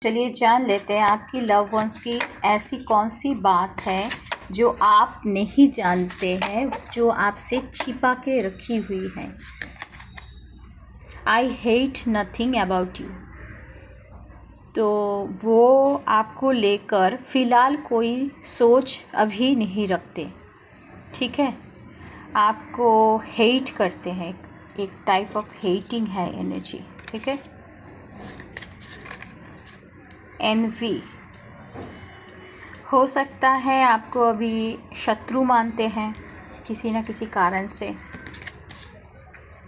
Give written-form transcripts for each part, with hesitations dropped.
चलिए जान लेते हैं आपकी लव वंस की ऐसी कौन सी बात है जो आप नहीं जानते हैं, जो आपसे छिपा के रखी हुई है। I hate nothing about you. तो वो आपको लेकर फ़िलहाल कोई सोच अभी नहीं रखते, ठीक है। आपको हेट करते हैं, एक टाइप ऑफ हेटिंग है एनर्जी, ठीक है। एनवी हो सकता है आपको अभी शत्रु मानते हैं किसी न किसी कारण से।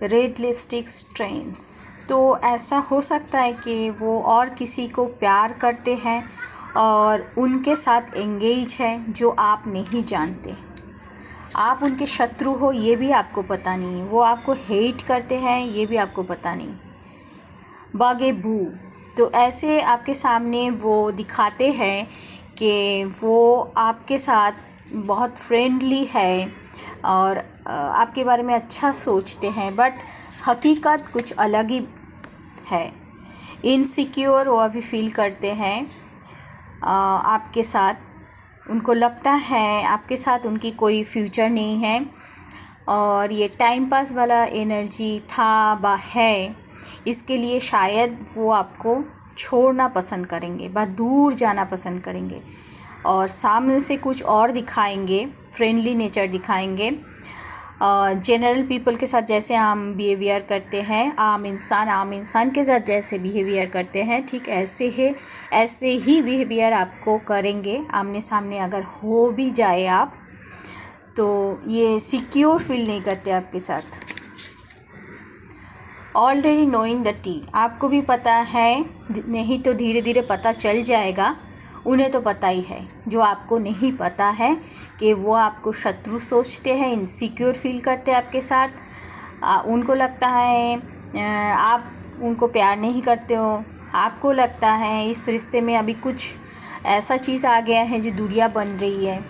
रेड लिपस्टिक स्ट्रेन्स, तो ऐसा हो सकता है कि वो और किसी को प्यार करते हैं और उनके साथ एंगेज है जो आप नहीं जानते। आप उनके शत्रु हो ये भी आपको पता नहीं, वो आपको हेट करते हैं ये भी आपको पता नहीं। बगेबू, तो ऐसे आपके सामने वो दिखाते हैं कि वो आपके साथ बहुत फ्रेंडली है और आपके बारे में अच्छा सोचते हैं, बट हकीकत कुछ अलग ही है। इनसिक्योर वो अभी फील करते हैं आपके साथ। उनको लगता है आपके साथ उनकी कोई फ्यूचर नहीं है और ये टाइम पास वाला एनर्जी था बा है, इसके लिए शायद वो आपको छोड़ना पसंद करेंगे, बहुत दूर जाना पसंद करेंगे और सामने से कुछ और दिखाएंगे, फ्रेंडली नेचर दिखाएंगे। जनरल पीपल के साथ जैसे हम बिहेवियर करते हैं, आम इंसान के साथ जैसे बिहेवियर करते हैं, ठीक ऐसे ही बिहेवियर आपको करेंगे आमने सामने अगर हो भी जाए आप तो। ये सिक्योर फील नहीं करते आपके साथ। ऑलरेडी नोइंग द टी, आपको भी पता है, नहीं तो धीरे धीरे पता चल जाएगा। उन्हें तो पता ही है, जो आपको नहीं पता है कि वो आपको शत्रु सोचते हैं, इनसिक्योर फील करते हैं आपके साथ। उनको लगता है आप उनको प्यार नहीं करते हो, आपको लगता है इस रिश्ते में अभी कुछ ऐसा चीज़ आ गया है जो दूरियां बन रही है।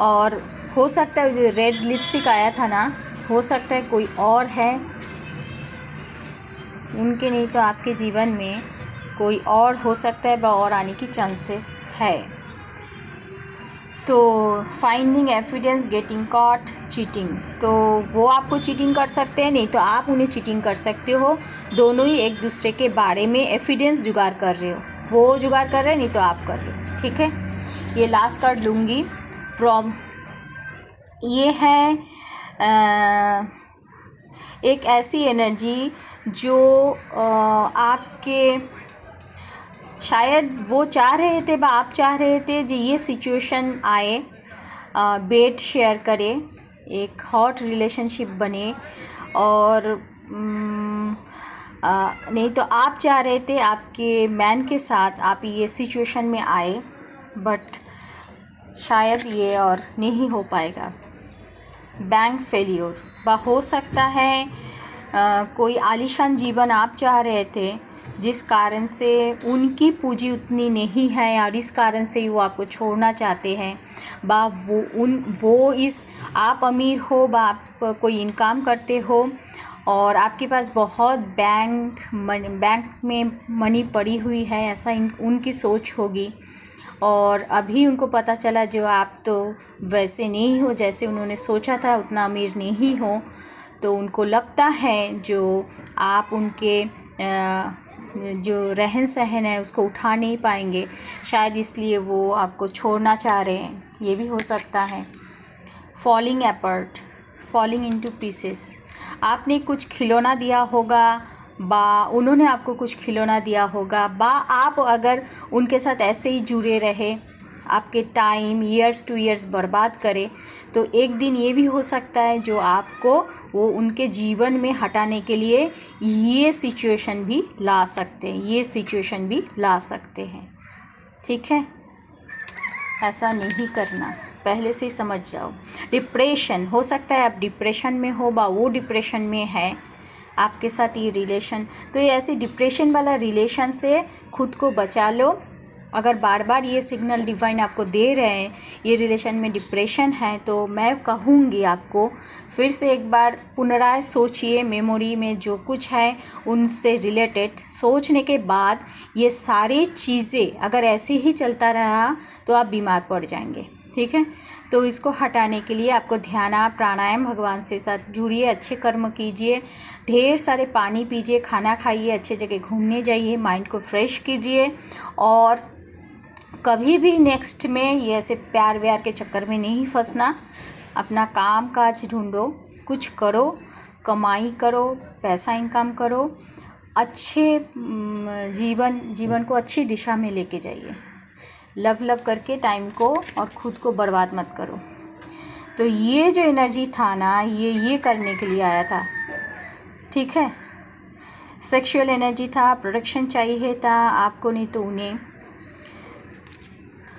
और हो सकता है जो रेड लिपस्टिक आया था ना, हो सकता है कोई और है उनके, नहीं तो आपके जीवन में कोई और हो सकता है, और आने की चांसेस है। तो finding evidence, getting caught, cheating, तो वो आपको चीटिंग कर सकते हैं, नहीं तो आप उन्हें चीटिंग कर सकते हो। दोनों ही एक दूसरे के बारे में एविडेंस जुगाड़ कर रहे हो, वो जुगाड़ कर रहे हैं नहीं तो आप कर रहे हो, ठीक है। ये लास्ट कार्ड लूँगी। ये है एक ऐसी एनर्जी जो आपके शायद वो चाह रहे थे, आप चाह रहे थे जो ये सिचुएशन आए, बेड शेयर करे, एक हॉट रिलेशनशिप बने, और नहीं तो आप चाह रहे थे आपके मैन के साथ आप ये सिचुएशन में आए, बट शायद ये और नहीं हो पाएगा। बैंक फेलियर, हो सकता है कोई आलीशान जीवन आप चाह रहे थे जिस कारण से उनकी पूंजी उतनी नहीं है और इस कारण से वो आपको छोड़ना चाहते हैं। आप अमीर हो, आप कोई इनकम करते हो और आपके पास बहुत बैंक में मनी पड़ी हुई है, ऐसा उनकी सोच होगी। और अभी उनको पता चला जो आप तो वैसे नहीं हो जैसे उन्होंने सोचा था, उतना अमीर नहीं हो, तो उनको लगता है जो आप उनके जो रहन सहन है उसको उठा नहीं पाएंगे, शायद इसलिए वो आपको छोड़ना चाह रहे हैं, ये भी हो सकता है। Falling apart, falling into pieces, आपने कुछ खिलौना दिया होगा, उन्होंने आपको कुछ खिलौना दिया होगा, आप अगर उनके साथ ऐसे ही जुड़े रहे, आपके टाइम ईयर्स टू ईयर्स बर्बाद करे, तो एक दिन ये भी हो सकता है जो आपको वो उनके जीवन में हटाने के लिए ये सिचुएशन भी ला सकते हैं, ठीक है। ऐसा नहीं करना, पहले से ही समझ जाओ। डिप्रेशन, हो सकता है आप डिप्रेशन में हो, वो डिप्रेशन में है आपके साथ ये रिलेशन, तो ये ऐसे डिप्रेशन वाला रिलेशन से खुद को बचा लो अगर बार बार ये सिग्नल डिवाइन आपको दे रहे हैं ये रिलेशन में डिप्रेशन है, तो मैं कहूँगी आपको फिर से एक बार पुनराय सोचिए। मेमोरी में जो कुछ है उनसे रिलेटेड सोचने के बाद ये सारी चीज़ें अगर ऐसे ही चलता रहा तो आप बीमार पड़ जाएंगे। ठीक है, तो इसको हटाने के लिए आपको ध्यान, प्राणायाम, भगवान से साथ जुड़िए, अच्छे कर्म कीजिए, ढेर सारे पानी पीजिए, खाना खाइए, अच्छे जगह घूमने जाइए, माइंड को फ्रेश कीजिए। और कभी भी नेक्स्ट में ये ऐसे प्यार व्यार के चक्कर में नहीं फंसना। अपना काम काज ढूंढो, कुछ करो, कमाई करो, पैसा इनकम करो, अच्छे जीवन को अच्छी दिशा में लेके जाइए। लव करके टाइम को और ख़ुद को बर्बाद मत करो। तो ये जो एनर्जी था ना, ये करने के लिए आया था। ठीक है, सेक्सुअल एनर्जी था, प्रोडक्शन चाहिए था आपको, नहीं तो उन्हें।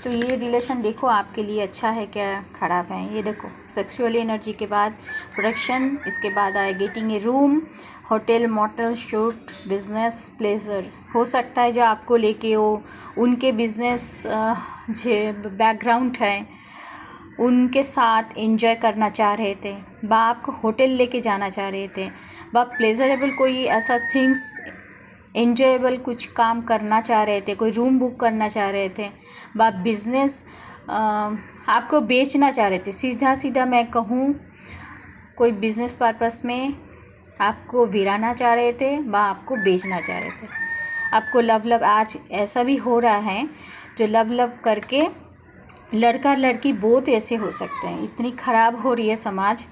तो ये रिलेशन देखो आपके लिए अच्छा है क्या ख़राब है। ये देखो सेक्सुअल एनर्जी के बाद प्रोडक्शन, इसके बाद आए getting a room, hotel, motel, shoot, business, pleasure. हो सकता है जो आपको लेके हो उनके बिजनेस जो बैकग्राउंड है उनके साथ एंजॉय करना चाह रहे थे, बा आपको होटल लेके जाना चाह रहे थे, बा प्लेजरेबल कोई ऐसा थिंग्स एंजॉयबल कुछ काम करना चाह रहे थे, कोई रूम बुक करना चाह रहे थे, बा बिजनेस आपको बेचना चाह रहे थे। सीधा सीधा मैं कहूँ, कोई बिजनेस पर्पस में आपको गिराना चाह रहे थे, बा आपको बेचना चाह रहे थे। आपको लव आज ऐसा भी हो रहा है जो लव करके लड़का लड़की बहुत ऐसे हो सकते हैं। इतनी ख़राब हो रही है समाज,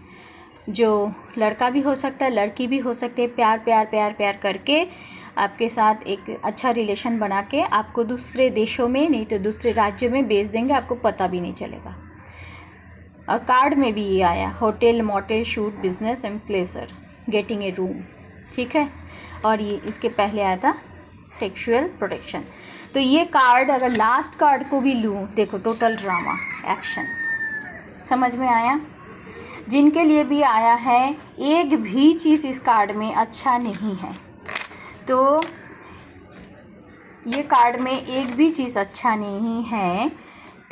जो लड़का भी हो सकता है, लड़की भी हो सकते हैं, प्यार प्यार प्यार प्यार करके आपके साथ एक अच्छा रिलेशन बना के आपको दूसरे देशों में, नहीं तो दूसरे राज्यों में बेच देंगे, आपको पता भी नहीं चलेगा। और कार्ड में भी ये आया, hotel, motel, shoot, business and pleasure, getting a room. ठीक है, और ये इसके पहले आया था सेक्सुअल प्रोटेक्शन। तो ये कार्ड अगर लास्ट कार्ड को भी लूँ, देखो टोटल ड्रामा एक्शन, समझ में आया। जिनके लिए भी आया है, एक भी चीज़ इस कार्ड में अच्छा नहीं है। तो ये कार्ड में एक भी चीज़ अच्छा नहीं है।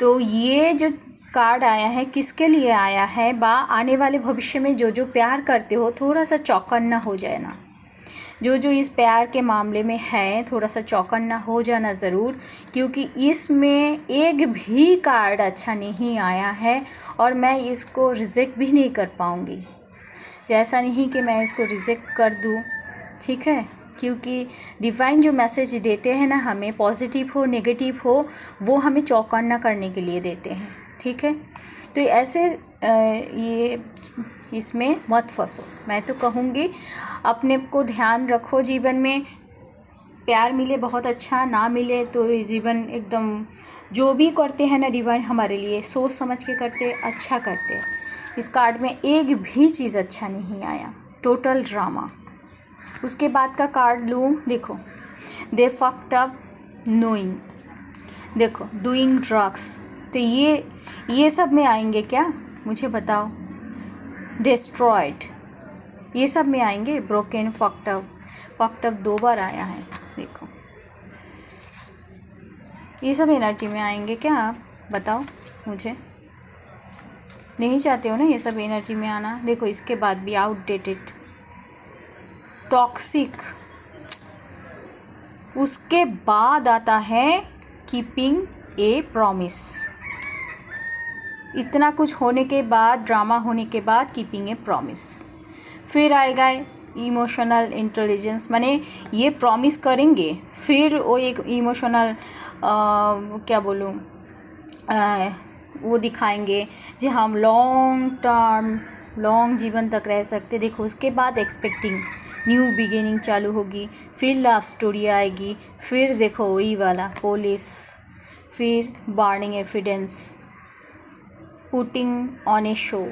तो ये जो कार्ड आया है किसके लिए आया है, बा आने वाले भविष्य में जो जो प्यार करते हो थोड़ा सा चौकन्ना हो जाए ना। जो जो इस प्यार के मामले में है थोड़ा सा चौकन्ना हो जाना ज़रूर, क्योंकि इसमें एक भी कार्ड अच्छा नहीं आया है और मैं इसको रिजेक्ट भी नहीं कर पाऊँगी। ऐसा नहीं कि मैं इसको रिजेक्ट कर दूँ, ठीक है, क्योंकि डिवाइन जो मैसेज देते हैं ना हमें, पॉजिटिव हो नेगेटिव हो, वो हमें चौकन्ना करने के लिए देते हैं। ठीक है, तो ऐसे ये इसमें मत फंसो। मैं तो कहूँगी अपने को ध्यान रखो, जीवन में प्यार मिले बहुत अच्छा, ना मिले तो जीवन एकदम, जो भी करते हैं ना डिवाइन हमारे लिए सोच समझ के करते, अच्छा करते। इस कार्ड में एक भी चीज़ अच्छा नहीं आया, टोटल ड्रामा। उसके बाद का कार्ड लूँ, देखो दे फक्ड अप नोइंग, देखो डूइंग ड्रग्स। तो ये सब में आएंगे क्या, मुझे बताओ। डिस्ट्रॉयड, ये सब में आएंगे। ब्रोकन, फक्ड अप 2 बार आया है, देखो ये सब एनर्जी में आएंगे क्या, आप बताओ मुझे। नहीं चाहते हो ना ये सब एनर्जी में आना। देखो इसके बाद भी आउटडेटेड, टॉक्सिक। उसके बाद आता है कीपिंग ए प्रॉमिस। इतना कुछ होने के बाद, ड्रामा होने के बाद कीपिंग ए प्रॉमिस। फिर आएगा इमोशनल इंटेलिजेंस, माने ये प्रॉमिस करेंगे फिर वो एक इमोशनल क्या बोलूँ, वो दिखाएंगे जो हम लॉन्ग टर्म, लॉन्ग जीवन तक रह सकते। देखो उसके बाद एक्सपेक्टिंग न्यू बिगिनिंग चालू होगी, फिर लव स्टोरी आएगी, फिर देखो वही वाला पुलिस, फिर burning evidence, putting on A show.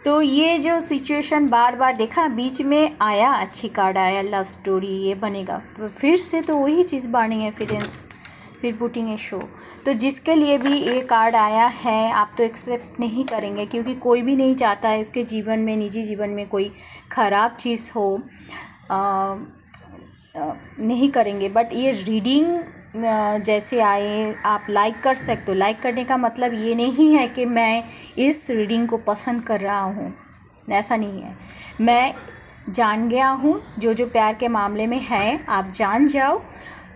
तो ये जो सिचुएशन बार बार देखा, बीच में आया अच्छी कार्ड आया, लव स्टोरी ये बनेगा, फिर से तो वही चीज़, बर्निंग एविडेंस, फिर पुटिंग ए शो। तो जिसके लिए भी ये कार्ड आया है आप तो एक्सेप्ट नहीं करेंगे, क्योंकि कोई भी नहीं चाहता है उसके जीवन में, निजी जीवन में कोई ख़राब चीज़ हो, नहीं करेंगे। बट ये रीडिंग जैसे आए आप लाइक कर सकते हो। लाइक करने का मतलब ये नहीं है कि मैं इस रीडिंग को पसंद कर रहा हूँ, ऐसा नहीं है। मैं जान गया हूँ जो जो प्यार के मामले में है, आप जान जाओ।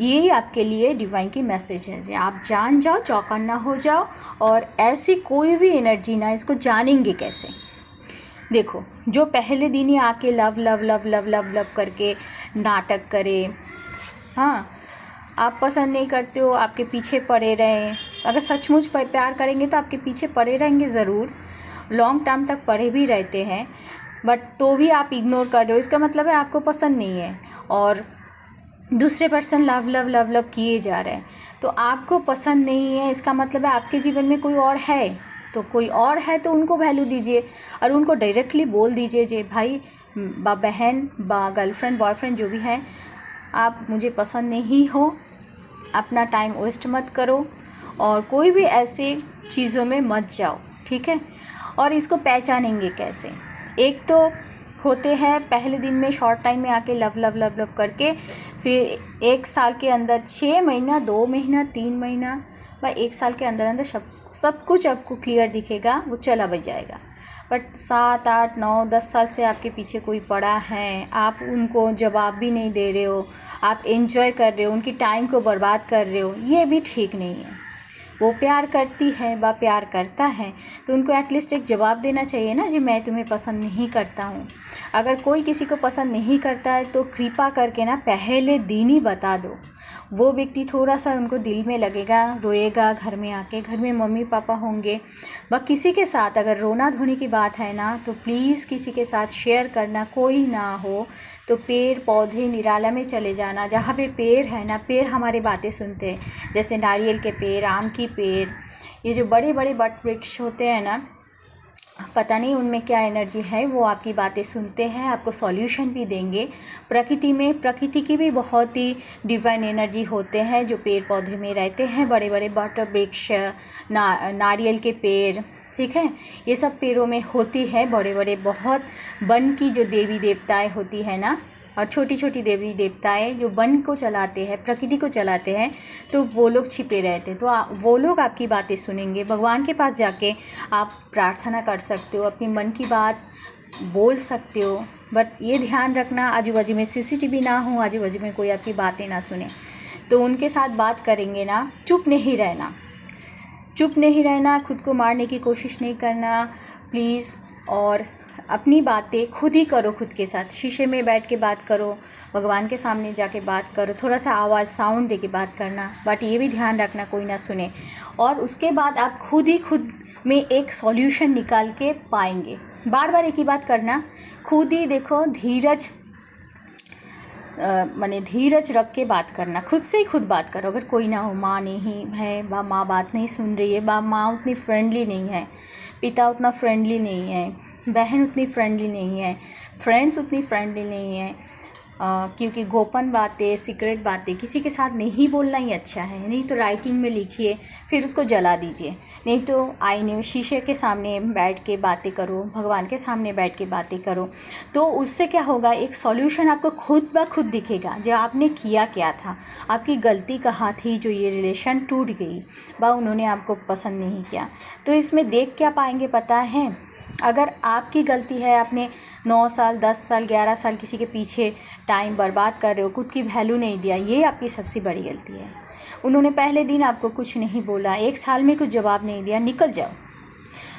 यही आपके लिए डिवाइन की मैसेज है जी, आप जान जाओ, चौकन्ना हो जाओ। और ऐसी कोई भी एनर्जी ना, इसको जानेंगे कैसे? देखो, जो पहले दिन ही आके love love love love love love करके नाटक करे, हाँ, आप पसंद नहीं करते हो, आपके पीछे पड़े रहें। अगर सचमुच प्यार करेंगे तो आपके पीछे पड़े रहेंगे ज़रूर, लॉन्ग टर्म तक पड़े भी रहते हैं, बट तो भी आप इग्नोर कर रहे हो, इसका मतलब है आपको पसंद नहीं है। और दूसरे person love love love love किए जा रहे हैं, तो आपको पसंद नहीं है, इसका मतलब है आपके जीवन में कोई और है। तो कोई और है तो उनको वैल्यू दीजिए और उनको डायरेक्टली बोल दीजिए जे भाई, बा बहन, बा गर्लफ्रेंड, बॉयफ्रेंड, जो भी है, आप मुझे पसंद नहीं हो, अपना टाइम वेस्ट मत करो और कोई भी ऐसी चीज़ों में मत जाओ, ठीक है। और इसको पहचानेंगे कैसे? एक तो होते हैं पहले दिन में शॉर्ट टाइम में आके लव लव लव लव करके, फिर 1 साल के अंदर 6 महीना, 2 महीना, 3 महीना व 1 साल के अंदर अंदर सब कुछ आपको क्लियर दिखेगा, वो चला बच जाएगा। बट 7, 8, 9, 10 साल से आपके पीछे कोई पड़ा है, आप उनको जवाब भी नहीं दे रहे हो, आप एंजॉय कर रहे हो, उनकी टाइम को बर्बाद कर रहे हो, ये भी ठीक नहीं है। वो प्यार करती है, बा प्यार करता है, तो उनको एटलीस्ट एक जवाब देना चाहिए ना जी, मैं तुम्हें पसंद नहीं करता हूँ। अगर कोई किसी को पसंद नहीं करता है तो कृपा करके ना पहले दिन ही बता दो। वो व्यक्ति थोड़ा सा उनको दिल में लगेगा, रोएगा, घर में आके, घर में मम्मी पापा होंगे, व किसी के साथ अगर रोना धोने की बात है ना, तो प्लीज़ किसी के साथ शेयर करना, कोई ना हो तो पेड़ पौधे निराला में चले जाना, जहाँ पे पेड़ है ना, पेड़ हमारी बातें सुनते हैं, जैसे नारियल के पेड़, आम की पेड़, ये जो बड़े बड़े वट वृक्ष होते हैं ना, पता नहीं उनमें क्या एनर्जी है, वो आपकी बातें सुनते हैं, आपको सॉल्यूशन भी देंगे। प्रकृति में, प्रकृति की भी बहुत ही डिवाइन एनर्जी होते हैं जो पेड़ पौधे में रहते हैं, बड़े बड़े वट वृक्ष, नारियल के पेड़, ठीक है, ये सब पेड़ों में होती है। बड़े बड़े बहुत वन की जो देवी देवताएं होती है ना, और छोटी छोटी देवी देवताएं जो वन को चलाते हैं, प्रकृति को चलाते हैं, तो वो लोग छिपे रहते हैं। तो वो लोग आपकी बातें सुनेंगे। भगवान के पास जाके आप प्रार्थना कर सकते हो, अपनी मन की बात बोल सकते हो, बट ये ध्यान रखना आजू बाजू में सीसीटीवी ना हो, आजू बाजू में कोई आपकी बातें ना सुने। तो उनके साथ बात करेंगे ना, चुप नहीं रहना, चुप नहीं रहना, खुद को मारने की कोशिश नहीं करना प्लीज़। और अपनी बातें खुद ही करो, खुद के साथ शीशे में बैठ के बात करो, भगवान के सामने जाके बात करो, थोड़ा सा आवाज़ साउंड दे के बात करना, बट ये भी ध्यान रखना कोई ना सुने। और उसके बाद आप खुद ही खुद में एक सॉल्यूशन निकाल के पाएंगे। बार बार एक ही बात करना, खुद ही देखो, धीरज माने धीरज रख के बात करना, खुद से ही खुद बात करो। अगर कोई ना हो, माँ नहीं है, बा माँ बात नहीं सुन रही है, बा माँ उतनी फ्रेंडली नहीं है, पिता उतना फ्रेंडली नहीं है, बहन उतनी फ्रेंडली नहीं है, फ्रेंड्स उतनी फ्रेंडली नहीं है, क्योंकि गोपन बातें, सीक्रेट बातें किसी के साथ नहीं बोलना ही अच्छा है। नहीं तो राइटिंग में लिखिए, फिर उसको जला दीजिए, नहीं तो आईने शीशे के सामने बैठ के बातें करो, भगवान के सामने बैठ के बातें करो। तो उससे क्या होगा, एक सॉल्यूशन आपको खुद ब खुद दिखेगा, जो आपने किया क्या था, आपकी गलती कहाँ थी जो ये रिलेशन टूट गई, बा उन्होंने आपको पसंद नहीं किया। तो इसमें देख क्या पाएंगे पता है, अगर आपकी गलती है, आपने 9 साल, 10 साल, 11 साल किसी के पीछे टाइम बर्बाद कर रहे हो, खुद की वैल्यू नहीं दिया, ये आपकी सबसे बड़ी गलती है। उन्होंने पहले दिन आपको कुछ नहीं बोला, 1 साल में कुछ जवाब नहीं दिया, निकल जाओ।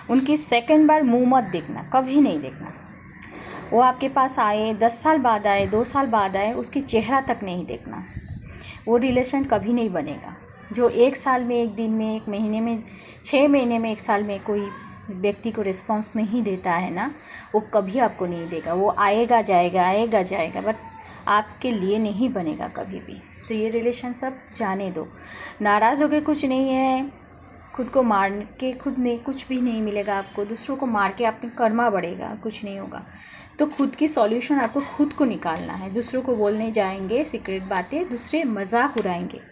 उनकी सेकंड बार मुंह मत देखना, कभी नहीं देखना। वो आपके पास आए, 10 साल बाद आए, 2 साल बाद आए, उसकी चेहरा तक नहीं देखना। वो रिलेशन कभी नहीं बनेगा। जो 1 साल में, 1 दिन में, 1 महीने में, 6 महीने में, 1 साल में कोई व्यक्ति को रिस्पांस नहीं देता है ना, वो कभी आपको नहीं देगा। वो आएगा जाएगा, आएगा जाएगा, बट आपके लिए नहीं बनेगा कभी भी। तो ये रिलेशन सब जाने दो। नाराज़ होकर कुछ नहीं है, खुद को मार के खुद नहीं, कुछ भी नहीं मिलेगा आपको। दूसरों को मार के आपने कर्मा बढ़ेगा, कुछ नहीं होगा। तो खुद की सॉल्यूशन आपको खुद को निकालना है। दूसरों को बोलने जाएंगे सीक्रेट बातें, दूसरे मजाक उड़ाएंगे।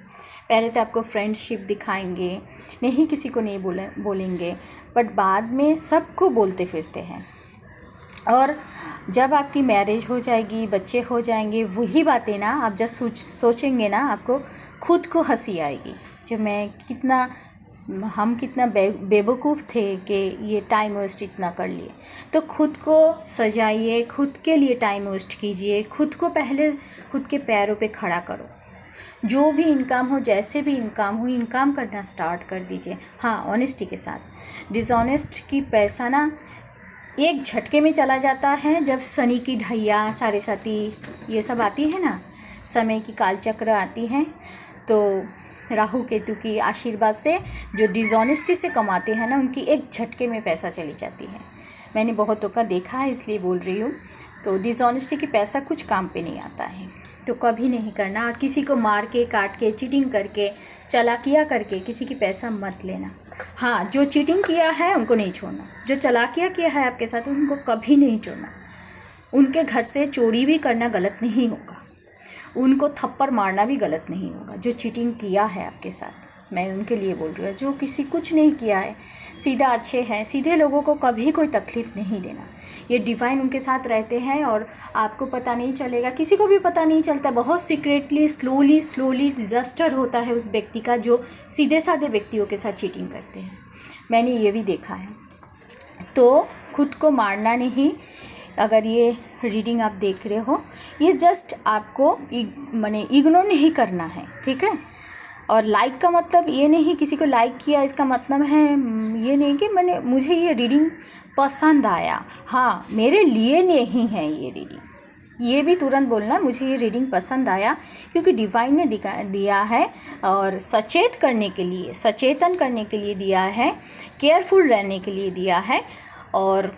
पहले तो आपको फ्रेंडशिप दिखाएंगे, नहीं किसी को नहीं बोलेंगे, बट बाद में सबको बोलते फिरते हैं। और जब आपकी मैरिज हो जाएगी, बच्चे हो जाएंगे, वही बातें ना आप जब सोचेंगे ना, आपको खुद को हंसी आएगी। हम कितना बेवकूफ़ थे कि ये टाइम वेस्ट इतना कर लिए। तो खुद को सजाइए, खुद के लिए टाइम वेस्ट कीजिए, खुद को पहले खुद के पैरों पे खड़ा करो। जो भी इनकम हो, जैसे भी इनकम हो, इनकम करना स्टार्ट कर दीजिए। हाँ, ऑनेस्टी के साथ। डिसऑनेस्ट की पैसा ना एक झटके में चला जाता है। जब शनि की ढैया, साढ़े साती, ये सब आती है ना, समय की कालचक्र आती है, तो राहु केतु की आशीर्वाद से जो डिसऑनेस्टी से कमाते हैं ना, उनकी एक झटके में पैसा चली जाती है। मैंने बहुतों का देखा है, इसलिए बोल रही हूँ। तो डिसऑनेस्टी की पैसा कुछ काम पे नहीं आता है, तो कभी नहीं करना। और किसी को मार के, काट के, चीटिंग करके, चालाकियाँ करके किसी की पैसा मत लेना। हाँ, जो चीटिंग किया है उनको नहीं छोड़ना, जो चालाकियाँ किया है आपके साथ उनको कभी नहीं छोड़ना। उनके घर से चोरी भी करना गलत नहीं होगा, उनको थप्पड़ मारना भी गलत नहीं होगा। जो चीटिंग किया है आपके साथ, मैं उनके लिए बोल रही हूँ। जो किसी कुछ नहीं किया है, सीधा अच्छे हैं, सीधे लोगों को कभी कोई तकलीफ़ नहीं देना। ये डिवाइन उनके साथ रहते हैं और आपको पता नहीं चलेगा, किसी को भी पता नहीं चलता। बहुत सीक्रेटली, स्लोली डिज़ास्टर होता है उस व्यक्ति का जो सीधे साधे व्यक्तियों के साथ चीटिंग करते हैं। मैंने ये भी देखा है। तो खुद को मारना नहीं। अगर ये रीडिंग आप देख रहे हो, ये जस्ट आपको माने इग्नोर नहीं करना है, ठीक है। और लाइक का मतलब ये नहीं, किसी को लाइक किया इसका मतलब है ये नहीं कि मुझे ये रीडिंग पसंद आया। हाँ, मेरे लिए नहीं है ये रीडिंग, ये भी तुरंत बोलना मुझे ये रीडिंग पसंद आया, क्योंकि डिवाइन ने दिया है और सचेत करने के लिए, सचेतन करने के लिए दिया है, केयरफुल रहने के लिए दिया है। और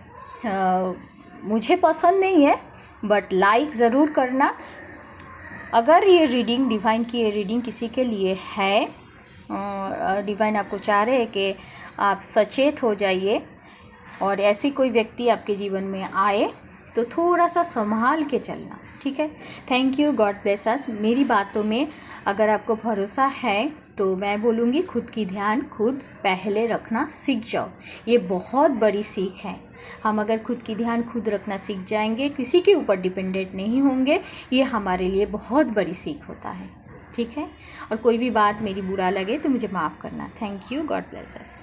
मुझे पसंद नहीं है, बट लाइक ज़रूर करना। अगर ये रीडिंग, डिवाइन की ये रीडिंग किसी के लिए है, डिवाइन आपको चाह रहे हैं कि आप सचेत हो जाइए और ऐसी कोई व्यक्ति आपके जीवन में आए तो थोड़ा सा संभाल के चलना, ठीक है। Thank you, God bless us. मेरी बातों में अगर आपको भरोसा है तो मैं बोलूँगी खुद की ध्यान खुद पहले रखना सीख जाओ। ये बहुत बड़ी सीख है। हम अगर खुद की ध्यान खुद रखना सीख जाएंगे, किसी के ऊपर डिपेंडेंट नहीं होंगे, ये हमारे लिए बहुत बड़ी सीख होता है, ठीक है। और कोई भी बात मेरी बुरा लगे तो मुझे माफ़ करना। Thank you, God bless us.